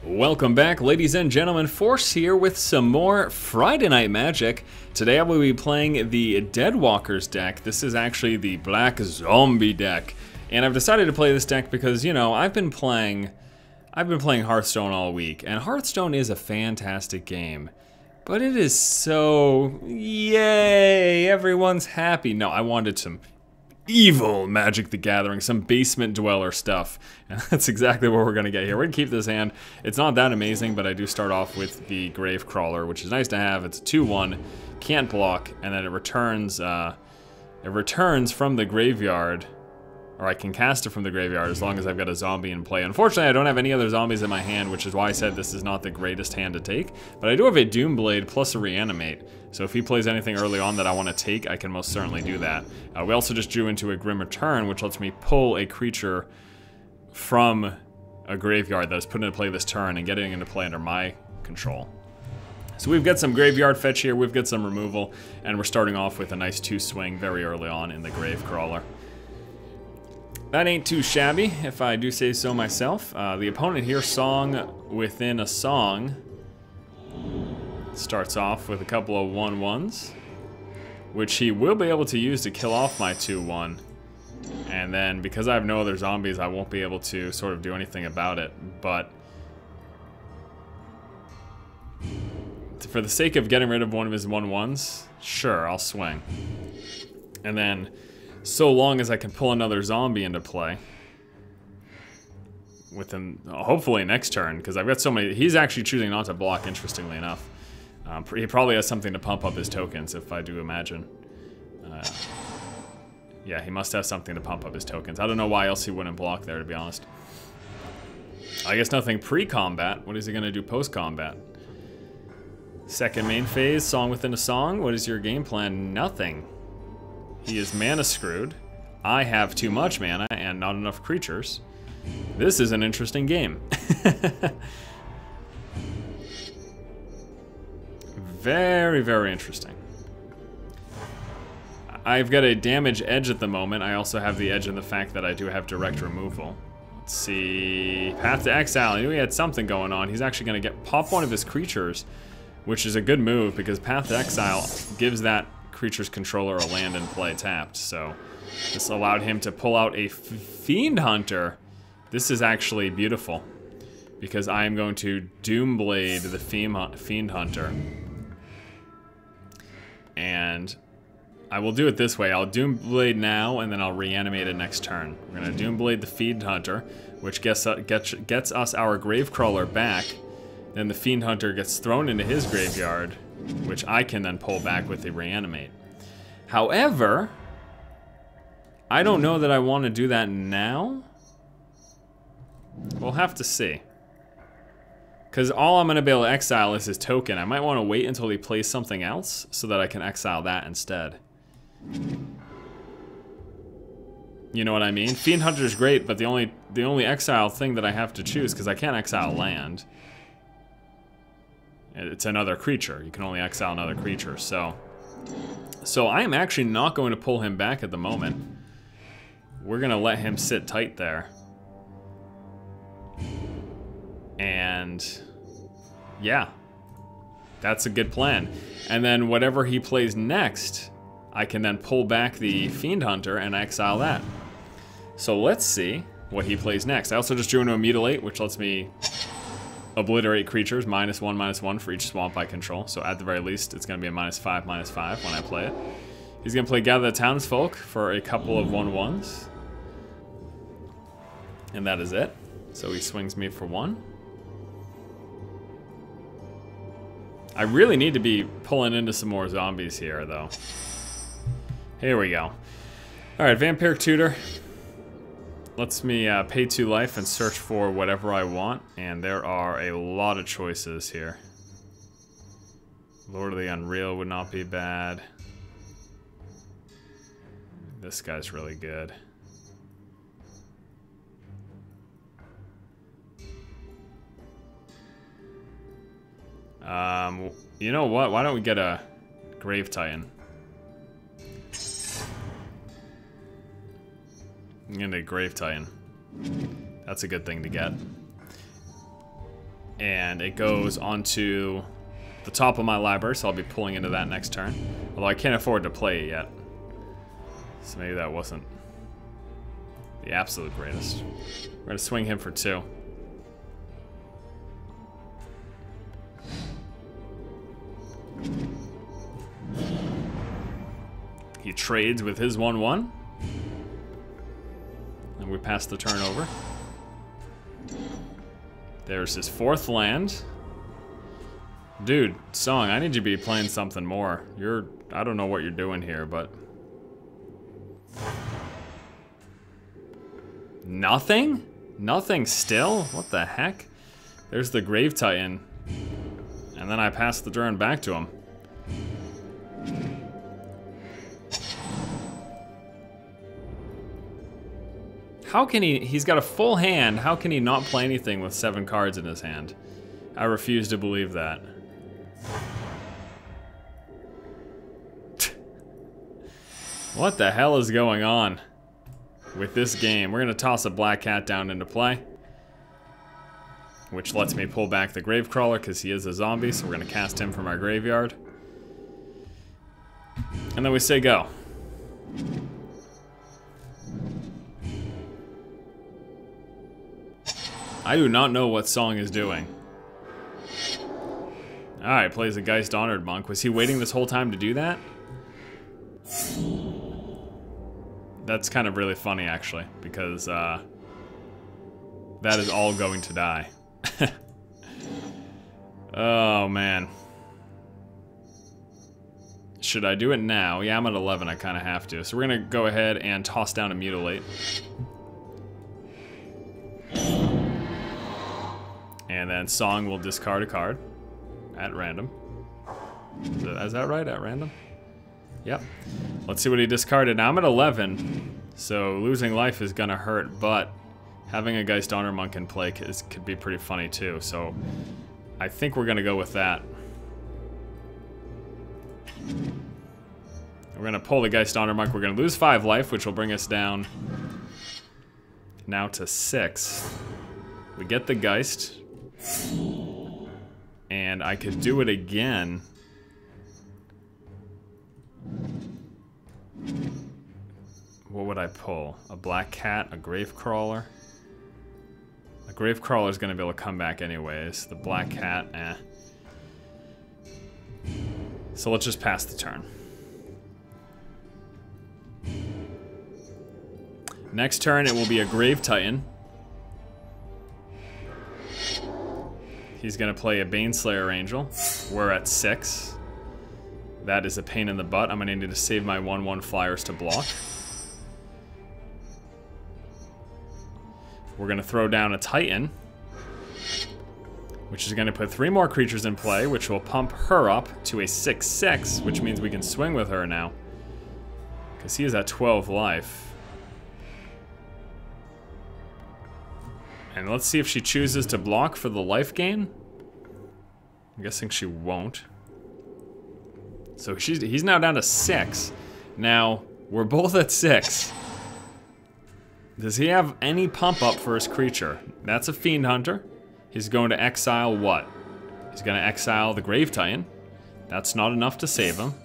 Welcome back, ladies and gentlemen. Force here with some more Friday Night Magic. Today I will be playing the Deadwalkers deck. This is actually the Black Zombie deck. And I've decided to play this deck because, you know, I've been playing Hearthstone all week. And Hearthstone is a fantastic game. But it is so... yay! Everyone's happy. No, I wanted some evil Magic the Gathering, some basement dweller stuff. And that's exactly what we're going to get here. We're going to keep this hand. It's not that amazing, but I do start off with the Grave Crawler, which is nice to have. It's a 2/1, can't block, and then it returns from the graveyard, or I can cast it from the graveyard as long as I've got a zombie in play. Unfortunately, I don't have any other zombies in my hand, which is why I said this is not the greatest hand to take. But I do have a Doomblade plus a Reanimate. So if he plays anything early on that I want to take, I can most certainly do that. We also just drew into a Grim Return, which lets me pull a creature from a graveyard that was put into play this turn and getting into play under my control. So we've got some graveyard fetch here, we've got some removal, and we're starting off with a nice 2-swing very early on in the Grave Crawler. That ain't too shabby, if I do say so myself. The opponent here, Song Within a Song, starts off with a couple of 1/1s, which he will be able to use to kill off my 2/1. And then, because I have no other zombies, I won't be able to sort of do anything about it. But for the sake of getting rid of one of his 1/1s, sure, I'll swing. And then, so long as I can pull another zombie into play with him, hopefully next turn, because I've got so many. He's actually choosing not to block, interestingly enough. He probably has something to pump up his tokens, if I do imagine. Yeah, he must have something to pump up his tokens. I don't know why else he wouldn't block there, to be honest. I guess nothing pre-combat. What is he going to do post-combat? Second main phase, Song Within a Song. What is your game plan? Nothing. He is mana screwed. I have too much mana and not enough creatures. This is an interesting game. Very, very interesting. I've got a damage edge at the moment. I also have the edge in the fact that I do have direct removal. Let's see. Path to Exile. I knew he had something going on. He's actually going to pop one of his creatures, which is a good move because Path to Exile gives that creature's controller a land in play tapped. So this allowed him to pull out a Fiend Hunter. This is actually beautiful because I am going to Doomblade the Fiend Hunter. And I will do it this way. I'll Doomblade now, and then I'll reanimate it next turn. We're going to Doomblade the Fiend Hunter, which gets us our Grave Crawler back. Then the Fiend Hunter gets thrown into his graveyard, which I can then pull back with the Reanimate. However, I don't know that I want to do that now. We'll have to see. Because all I'm going to be able to exile is his token. I might want to wait until he plays something else so that I can exile that instead. You know what I mean? Fiend Hunter is great, but the only exile thing that I have to choose, because I can't exile land. It's another creature. You can only exile another creature. So I am actually not going to pull him back at the moment. We're going to let him sit tight there. And yeah, that's a good plan. And then whatever he plays next, I can then pull back the Fiend Hunter and exile that. So let's see what he plays next. I also just drew into a Mutilate, which lets me obliterate creatures, -1/-1 for each swamp I control. So at the very least, it's going to be a -5/-5 when I play it. He's going to play Gather the Townsfolk for a couple of 1/1s. And that is it. So he swings me for 1. I really need to be pulling into some more zombies here, though. Here we go. Alright, Vampiric Tutor. Lets me pay 2 life and search for whatever I want. And there are a lot of choices here. Lord of the Unreal would not be bad. This guy's really good. You know what? Why don't we get a Grave Titan? I'm gonna Grave Titan. That's a good thing to get. And it goes onto the top of my library, so I'll be pulling into that next turn. Although I can't afford to play it yet. So maybe that wasn't the absolute greatest. We're gonna swing him for 2. He trades with his 1/1. And we pass the turn over. There's his 4th land. Dude, Song, I need you to be playing something more. I don't know what you're doing here, but... Nothing? Nothing still? What the heck? There's the Grave Titan. And then I pass the turn back to him. How can he's got a full hand, how can he not play anything with 7 cards in his hand? I refuse to believe that. What the hell is going on with this game? We're gonna toss a Black Cat down into play, which lets me pull back the Gravecrawler because he is a zombie, so we're gonna cast him from our graveyard. And then we say go. I do not know what Song is doing. Alright, plays a Geist Honored Monk. Was he waiting this whole time to do that? That's kind of really funny, actually, because that is all going to die. Oh, man. Should I do it now? Yeah, I'm at 11, I kind of have to. So we're going to go ahead and toss down a Mutilate. And then Song will discard a card at random. Is that right? At random? Yep. Let's see what he discarded. Now I'm at 11, so losing life is gonna hurt, but having a Geist Honor Monk in play could be pretty funny too, so I think we're gonna go with that. We're gonna pull the Geist Honor Monk. We're gonna lose 5 life, which will bring us down now to 6. We get the Geist. And I could do it again. What would I pull? A Black Cat, a Gravecrawler? A Gravecrawler is going to be able to come back anyways. The Black Cat, eh. So let's just pass the turn. Next turn it will be a Grave Titan. He's gonna play a Baneslayer Angel. We're at 6. That is a pain in the butt. I'm gonna need to save my 1/1 flyers to block. We're gonna throw down a Titan, which is gonna put 3 more creatures in play, which will pump her up to a 6/6, which means we can swing with her now. Because he is at 12 life. And let's see if she chooses to block for the life gain. I'm guessing she won't. So he's now down to 6. Now, we're both at 6. Does he have any pump up for his creature? That's a Fiend Hunter. He's going to exile what? He's going to exile the Grave Titan. That's not enough to save him.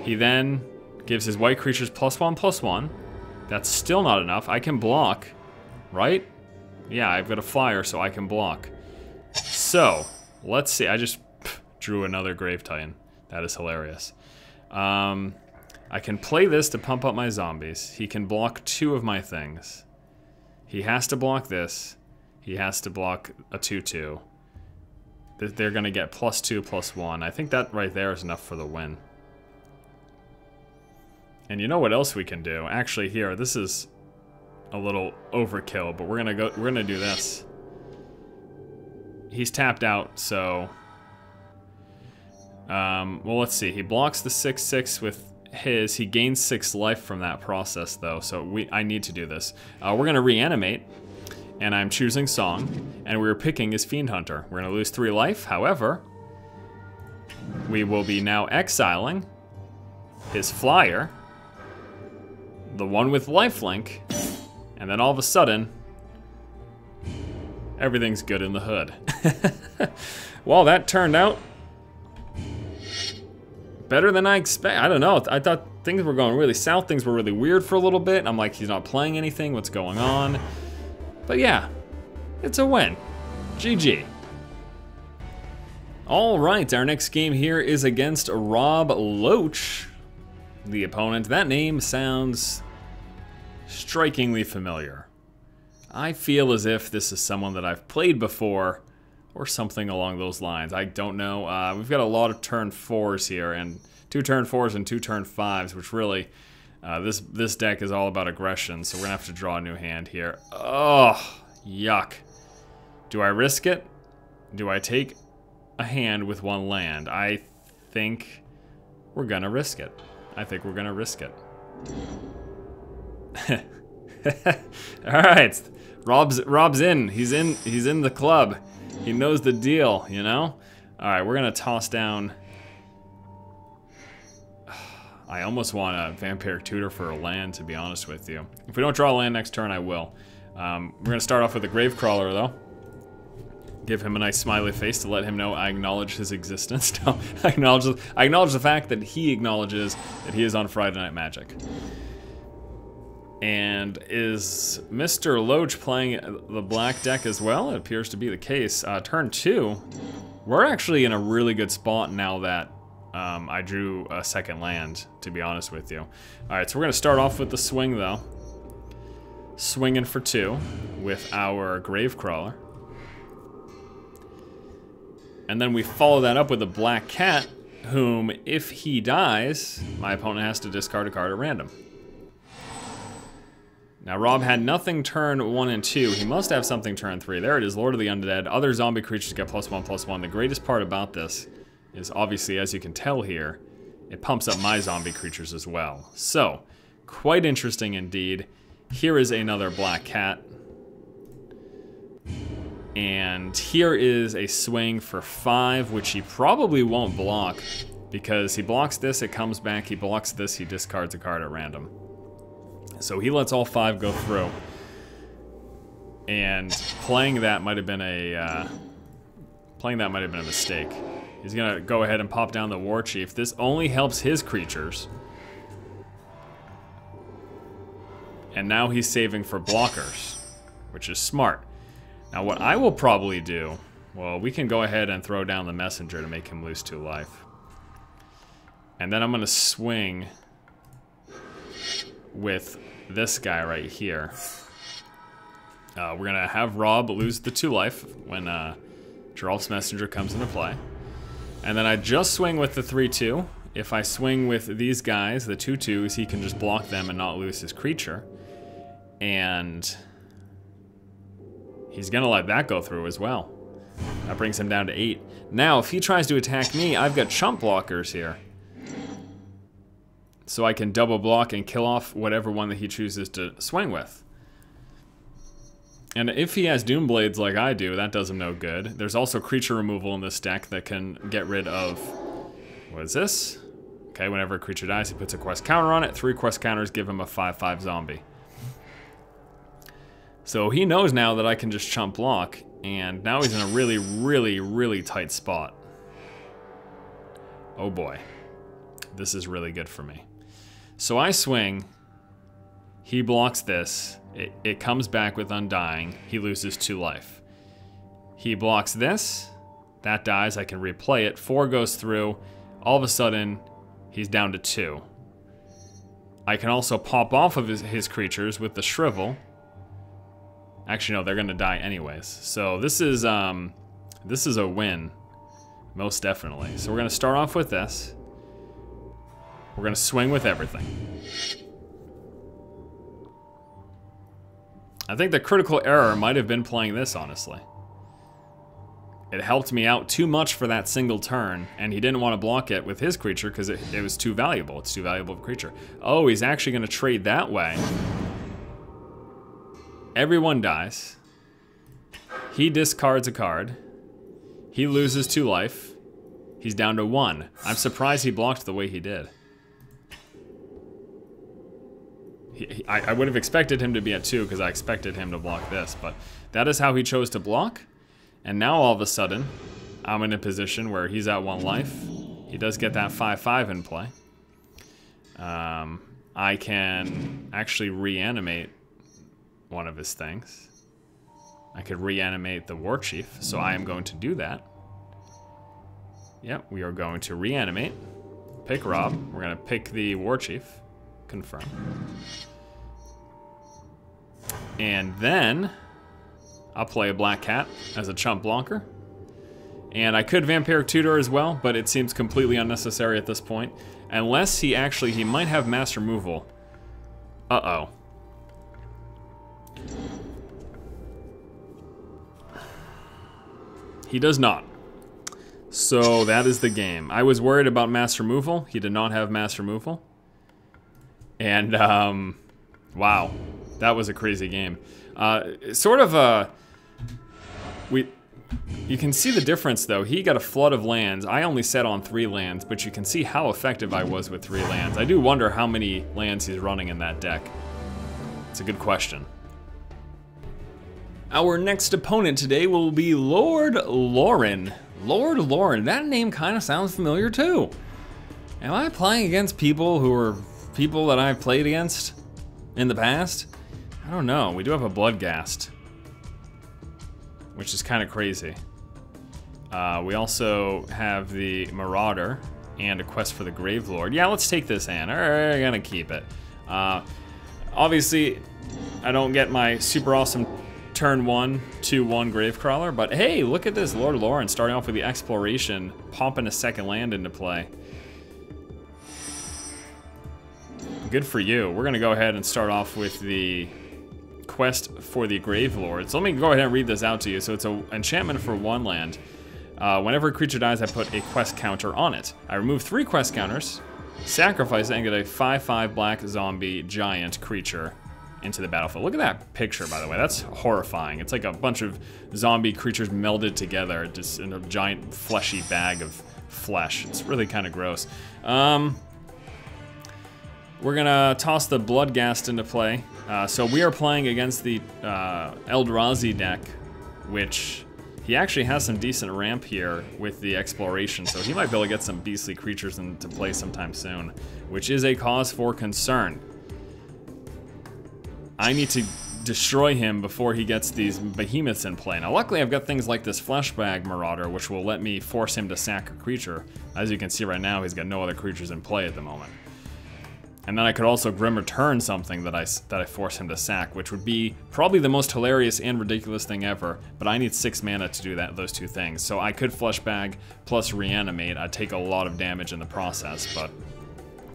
He then gives his white creatures +1/+1. That's still not enough. I can block. Right? Yeah, I've got a flyer, so I can block. So, let's see. I just drew another Grave Titan. That is hilarious. I can play this to pump up my zombies. He can block 2 of my things. He has to block this. He has to block a 2/2. They're going to get +2/+1. I think that right there is enough for the win. And you know what else we can do? Actually, here, this is a little overkill, but we're gonna do this. He's tapped out, so well, let's see. He blocks the 6/6 with his. He gains 6 life from that process, though, so I need to do this. We're gonna reanimate, and I'm choosing Song, and we're picking his Fiend Hunter. We're gonna lose 3 life. However, we will be now exiling his flyer, the one with lifelink. And then all of a sudden, Everything's good in the hood. Well, that turned out better than I expect. I don't know. I thought things were going really south. Things were really weird for a little bit. I'm like, he's not playing anything. What's going on? But yeah, it's a win. GG. All right, our next game here is against Rob Loach, the opponent. That name sounds strikingly familiar. I feel as if this is someone that I've played before or something along those lines. I don't know. We've got a lot of turn 4s here, and 2 turn 4s and 2 turn 5s, which really, this deck is all about aggression, so we're gonna have to draw a new hand here. Oh, yuck. Do I risk it? Do I take a hand with 1 land? I think we're gonna risk it. I think we're gonna risk it. All right, Rob's in. He's in the club. He knows the deal, you know? All right, we're gonna toss down. I almost want a Vampiric Tutor for a land, to be honest with you. If we don't draw a land next turn, I will. We're gonna start off with a Gravecrawler, though. Give him a nice smiley face to let him know I acknowledge his existence. No, I acknowledge the fact that he acknowledges that he is on Friday Night Magic. And is Mr. Loach playing the black deck as well? It appears to be the case. Turn 2, we're actually in a really good spot now that I drew a second land, to be honest with you. All right, so we're gonna start off with the swing, though. Swinging for 2 with our Gravecrawler. And then we follow that up with a Black Cat, whom, if he dies, my opponent has to discard a card at random. Now, Rob had nothing turn 1 and 2. He must have something turn 3. There it is, Lord of the Undead. Other zombie creatures get +1/+1. The greatest part about this is, obviously, as you can tell here, it pumps up my zombie creatures as well. So, quite interesting indeed. Here is another Black Cat. And here is a swing for 5, which he probably won't block, because he blocks this, it comes back, he blocks this, he discards a card at random. So he lets all 5 go through. And playing that might have been a mistake. He's gonna go ahead and pop down the War Chief. This only helps his creatures. And now he's saving for blockers, which is smart. Now what I will probably do, well, we can go ahead and throw down the Messenger to make him lose 2 life. And then I'm gonna swing with this guy right here. We're gonna have Rob lose the 2 life when Geralt's Messenger comes into play. And then I just swing with the 3/2. If I swing with these guys, the 2/2s, he can just block them and not lose his creature. And he's gonna let that go through as well. That brings him down to 8. Now, if he tries to attack me, I've got chump blockers here. So I can double block and kill off whatever one that he chooses to swing with. And if he has Doom Blades like I do, that does him no good. There's also creature removal in this deck that can get rid of... What is this? Okay, whenever a creature dies, he puts a quest counter on it. 3 quest counters give him a 5/5 zombie. So he knows now that I can just chump block, and now he's in a really, really, really tight spot. Oh boy. This is really good for me. So I swing, he blocks this, it comes back with Undying, he loses 2 life. He blocks this, that dies, I can replay it, 4 goes through, all of a sudden, he's down to 2. I can also pop off of his creatures with the Shrivel. Actually, no, they're gonna die anyways. So this is a win, most definitely. So we're gonna start off with this. We're gonna swing with everything. I think the critical error might have been playing this, honestly. It helped me out too much for that single turn, and he didn't want to block it with his creature because it was too valuable. It's too valuable of a creature. Oh, he's actually gonna trade that way. Everyone dies. He discards a card. He loses 2 life. He's down to 1. I'm surprised he blocked the way he did. I would have expected him to be at 2 because I expected him to block this, but that is how he chose to block. And now all of a sudden, I'm in a position where he's at 1 life. He does get that 5/5 in play. I can actually reanimate one of his things. I could reanimate the War Chief, so I am going to do that. Yep, we are going to reanimate. Pick Rob. We're going to pick the War Chief. Confirm. And then I'll play a Black Cat as a chump blocker. And I could Vampiric Tutor as well, but it seems completely unnecessary at this point. Unless he might have mass removal. Uh-oh. He does not. So that is the game. I was worried about mass removal. He did not have mass removal. And, wow. That was a crazy game. Sort of a... You can see the difference, though. He got a flood of lands. I only set on 3 lands, but you can see how effective I was with 3 lands. I do wonder how many lands he's running in that deck. It's a good question. Our next opponent today will be Lord Lauren. Lord Lauren, that name kind of sounds familiar, too. Am I playing against people who are people that I've played against in the past? I don't know. We do have a Bloodghast, which is kind of crazy. We also have the Marauder and a Quest for the Gravelord. Yeah, let's take this hand. We're gonna keep it. Obviously, I don't get my super awesome turn 1, 2/1 Gravecrawler, but hey, look at this Lord Lauren starting off with the Exploration, popping a 2nd land into play. Good for you. We're gonna go ahead and start off with the Quest for the Gravelord. So let me go ahead and read this out to you. So it's an enchantment for 1 land. Whenever a creature dies, I put a quest counter on it. I remove 3 quest counters, sacrifice it, and get a 5/5 black zombie giant creature into the battlefield. Look at that picture, by the way. That's horrifying. It's like a bunch of zombie creatures melded together, just in a giant fleshy bag of flesh. It's really kind of gross. We're gonna toss the Bloodghast into play. So we are playing against the Eldrazi deck, which he actually has some decent ramp here with the Exploration, so he might be able to get some beastly creatures into play sometime soon, which is a cause for concern. I need to destroy him before he gets these behemoths in play. Now luckily I've got things like this Fleshbag Marauder, which will let me force him to sack a creature. As you can see right now, he's got no other creatures in play at the moment. And then I could also Grim Return something that I force him to sack, which would be probably the most hilarious and ridiculous thing ever, but I need 6 mana to do those 2 things. So I could Fleshbag plus Reanimate. I'd take a lot of damage in the process, but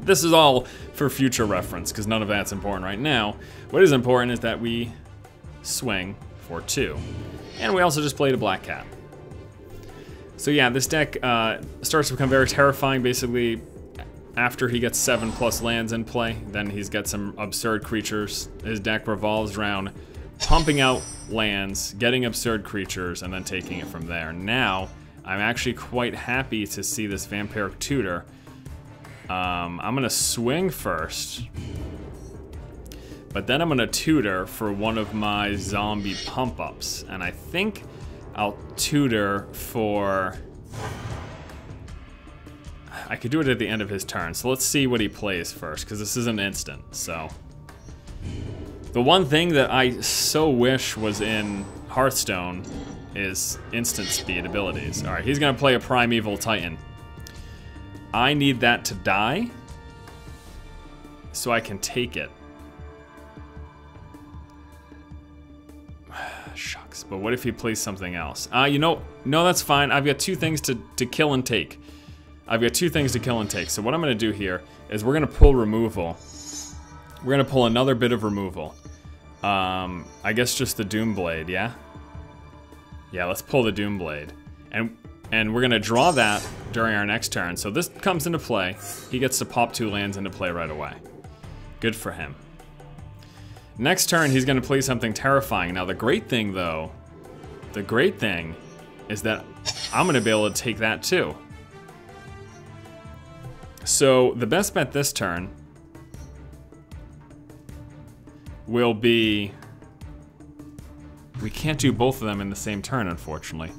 this is all for future reference, because none of that's important right now. What is important is that we swing for 2. And we also just played a Black Cat. So yeah, this deck starts to become very terrifying, basically. After he gets 7+ lands in play, then he's got some absurd creatures. His deck revolves around pumping out lands, getting absurd creatures, and then taking it from there. Now, I'm actually quite happy to see this Vampiric Tutor. I'm gonna swing first, but then I'm gonna tutor for one of my zombie pump-ups, and I think I'll tutor for... I could do it at the end of his turn, so let's see what he plays first, because this isn't instant, so. The one thing that I so wish was in Hearthstone is instant speed abilities. Alright, he's gonna play a Primeval Titan. I need that to die, so I can take it. Shucks, but what if he plays something else? You know, no, that's fine. I've got 2 things to kill and take. I've got 2 things to kill and take. So what I'm gonna do here is we're gonna pull removal. We're gonna pull another bit of removal. I guess just the Doomblade, yeah? Yeah, let's pull the Doomblade. And we're gonna draw that during our next turn. So this comes into play. He gets to pop 2 lands into play right away. Good for him. Next turn, he's gonna play something terrifying. Now the great thing though, is that I'm gonna be able to take that too. So the best bet this turn will be... We can't do both of them in the same turn, unfortunately.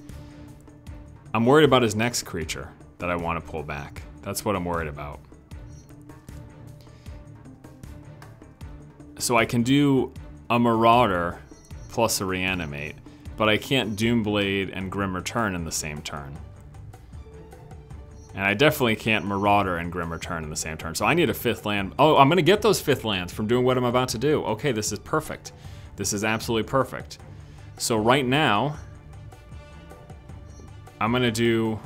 I'm worried about his next creature that I want to pull back. That's what I'm worried about. So I can do a Marauder plus a Reanimate, but I can't Doomblade and Grim Return in the same turn. And I definitely can't Marauder and Grim Return in the same turn. So I need a 5th land. Oh, I'm gonna get those 5th lands from doing what I'm about to do. Okay, this is perfect. This is absolutely perfect. So right now, I'm gonna do...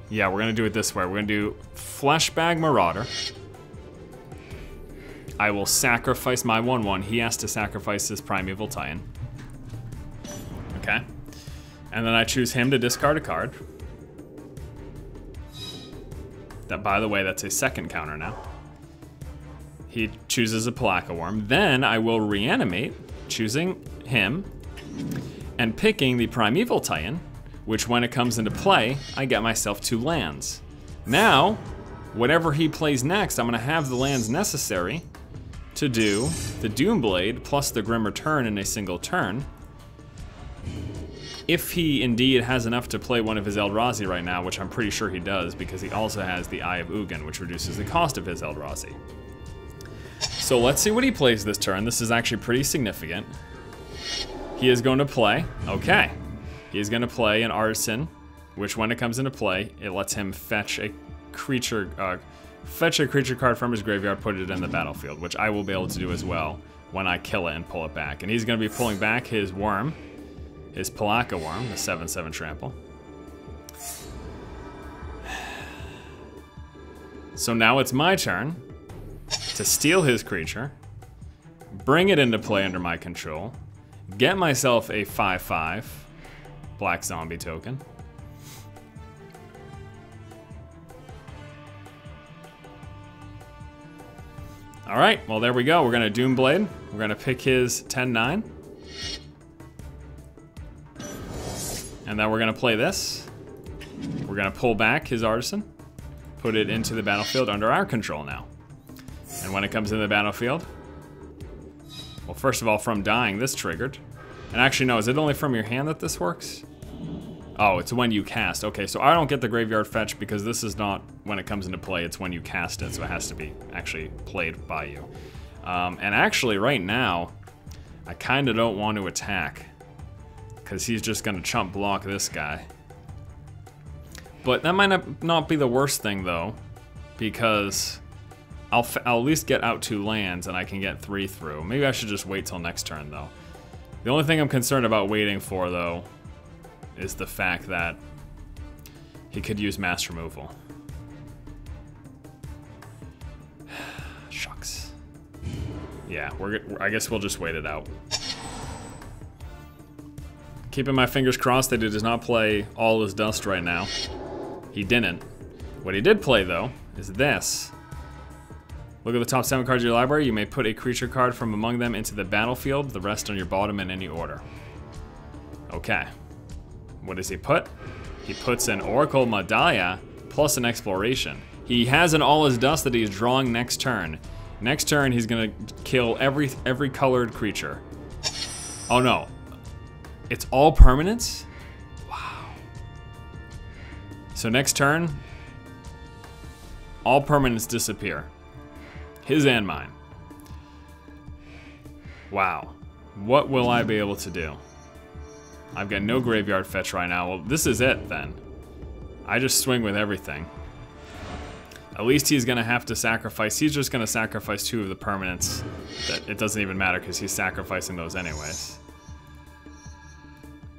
Yeah, we're gonna do it this way. We're gonna do Fleshbag Marauder. I will sacrifice my 1/1. He has to sacrifice his Primeval Titan. Okay. And then I choose him to discard a card. That, by the way, that's a 2nd counter now. He chooses a Palaka Worm. Then I will Reanimate, choosing him, and picking the Primeval Titan, which when it comes into play, I get myself 2 lands. Now, whatever he plays next, I'm gonna have the lands necessary to do the Doomblade plus the Grim Return in a single turn. If he indeed has enough to play one of his Eldrazi right now, which I'm pretty sure he does because he also has the Eye of Ugin, which reduces the cost of his Eldrazi. So let's see what he plays this turn. This is actually pretty significant. He is going to play, okay. He is going to play an Artisan, which when it comes into play, it lets him fetch a creature card from his graveyard, put it in the battlefield, which I will be able to do as well when I kill it and pull it back. And he's going to be pulling back his worm, his Palaka Worm, the 7/7 trample. So now it's my turn to steal his creature, bring it into play under my control, get myself a 5/5 black zombie token. All right, well there we go. We're gonna Doomblade. We're gonna pick his 10/9. And then we're gonna play this. We're gonna pull back his Artisan, put it into the battlefield under our control now. And when it comes into the battlefield, well, first of all, from dying, this triggered. And actually, no, is it only from your hand that this works? Oh, it's when you cast. Okay, so I don't get the graveyard fetch because this is not when it comes into play, it's when you cast it, so it has to be actually played by you. And actually, right now, I kind of don't want to attack because he's just going to chump block this guy. But that might not be the worst thing, though, because I'll at least get out 2 lands and I can get 3 through. Maybe I should just wait till next turn, though. The only thing I'm concerned about waiting for, though, is the fact that he could use mass removal. Shucks. Yeah, I guess we'll just wait it out. Keeping my fingers crossed that he does not play all his dust right now. He didn't. What he did play, though, is this. Look at the top 7 cards of your library. You may put a creature card from among them into the battlefield, the rest on your bottom in any order. Okay. What does he put? He puts an Oracle Madaya plus an Exploration. He has an All His Dust that he's drawing next turn. Next turn, he's gonna kill every colored creature. Oh no. It's all permanents? Wow. So next turn, all permanents disappear. His and mine. Wow. What will I be able to do? I've got no graveyard fetch right now. Well, this is it then. I just swing with everything. At least he's gonna have to sacrifice. He's just gonna sacrifice 2 of the permanents. That it doesn't even matter because he's sacrificing those anyways.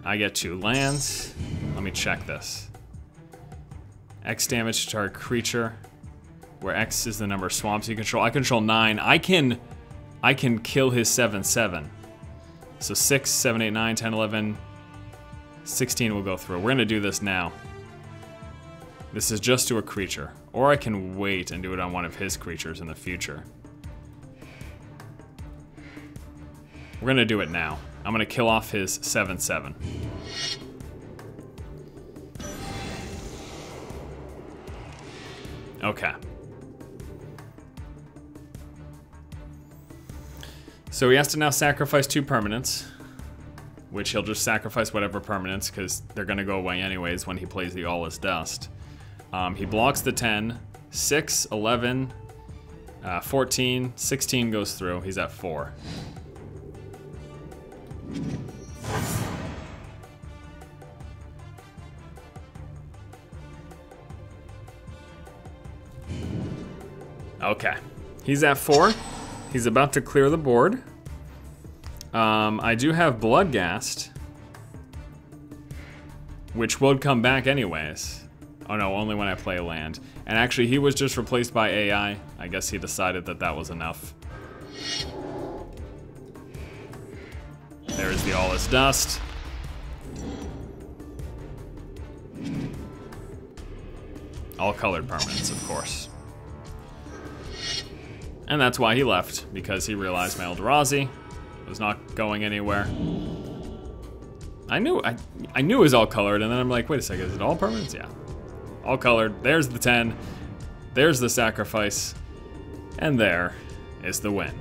I get 2 lands. Let me check this. X damage to target creature, where X is the number of swamps you control. I control 9. I can kill his 7/7. So 6, 7, 8, 9, 10, 11, 16 will go through. We're gonna do this now. This is just to a creature. Or I can wait and do it on one of his creatures in the future. We're gonna do it now. I'm gonna kill off his 7/7. Okay. So he has to now sacrifice 2 permanents, which he'll just sacrifice whatever permanents because they're going to go away anyways when he plays the All Is Dust. He blocks the 10, 6, 11, 14, 16 goes through. He's at 4. Okay, he's at 4. He's about to clear the board. I do have Bloodghast, which would come back anyways. Oh no, only when I play a land. And actually, he was just replaced by AI. I guess he decided that that was enough. There's the All Is Dust. All colored permanents, of course. And that's why he left, because he realized my Eldrazi was not going anywhere. I knew it was all colored, and then I'm like, wait a second, is it all permanents? Yeah. All colored. There's the 10. There's the sacrifice. And there is the win.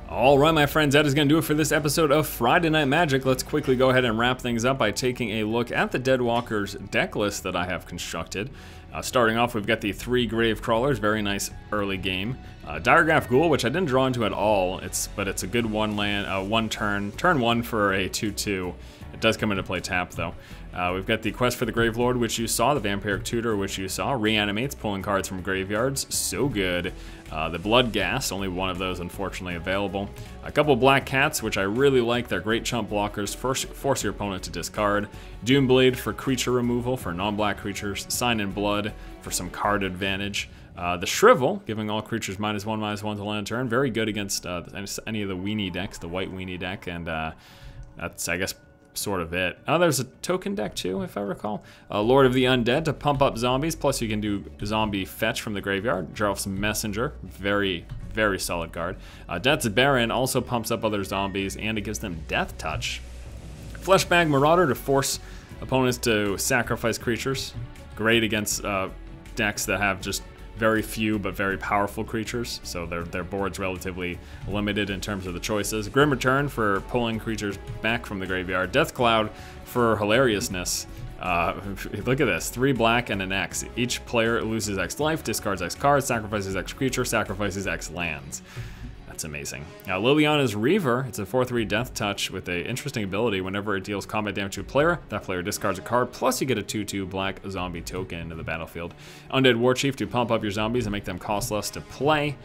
All right, my friends, that is going to do it for this episode of Friday Night Magic. Let's quickly go ahead and wrap things up by taking a look at the Deadwalkers deck list that I have constructed. Starting off, we've got the 3 Grave Crawlers, very nice early game. Diregraph Ghoul, which I didn't draw into at all, but it's a good one turn 1 for a 2/2. It does come into play tap though. We've got the Quest for the Gravelord, which you saw, the Vampiric Tutor, which you saw, reanimates, pulling cards from graveyards, so good. The Bloodghast, only one of those unfortunately available. A couple Black Cats, which I really like, they're great chump blockers, force your opponent to discard. Doomblade for creature removal for non-black creatures, Sign in Blood for some card advantage. The Shrivel, giving all creatures -1/-1 to land turn, very good against any of the weenie decks, the white weenie deck, and that's, I guess, sort of it. Oh, there's a token deck too, if I recall. Lord of the Undead to pump up zombies, plus you can do zombie fetch from the graveyard. Draw some Messenger, very, very solid card. Death's Baron also pumps up other zombies, and it gives them Death Touch. Fleshbag Marauder to force opponents to sacrifice creatures. Great against decks that have just very few but very powerful creatures, so their board's relatively limited in terms of the choices. Grim Return for pulling creatures back from the graveyard. Death Cloud for hilariousness. Look at this, 3 black and an X. Each player loses X life, discards X cards, sacrifices X creature, sacrifices X lands. That's amazing. Liliana's Reaver, it's a 4/3 Death Touch with an interesting ability. Whenever it deals combat damage to a player, that player discards a card, plus you get a 2/2 black zombie token into the battlefield. Undead Warchief to pump up your zombies and make them cost less to play.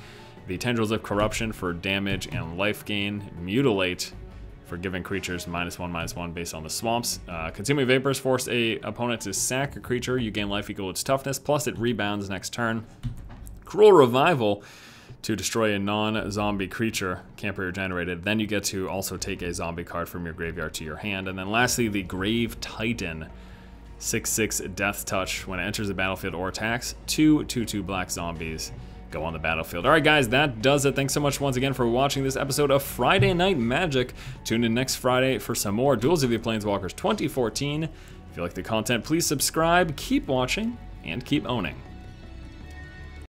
The Tendrils of Corruption for damage and life gain. Mutilate for giving creatures -1/-1 based on the swamps. Consuming Vapors force a opponent to sack a creature. You gain life equal to its toughness, plus it rebounds next turn. Cruel Revival to destroy a non-zombie creature, can't be regenerated. Then you get to also take a zombie card from your graveyard to your hand. And then lastly, the Grave Titan, 6/6 Death Touch. When it enters the battlefield or attacks, 2/2 black zombies go on the battlefield. All right, guys, that does it. Thanks so much once again for watching this episode of Friday Night Magic. Tune in next Friday for some more Duels of the Planeswalkers 2014. If you like the content, please subscribe, keep watching, and keep owning.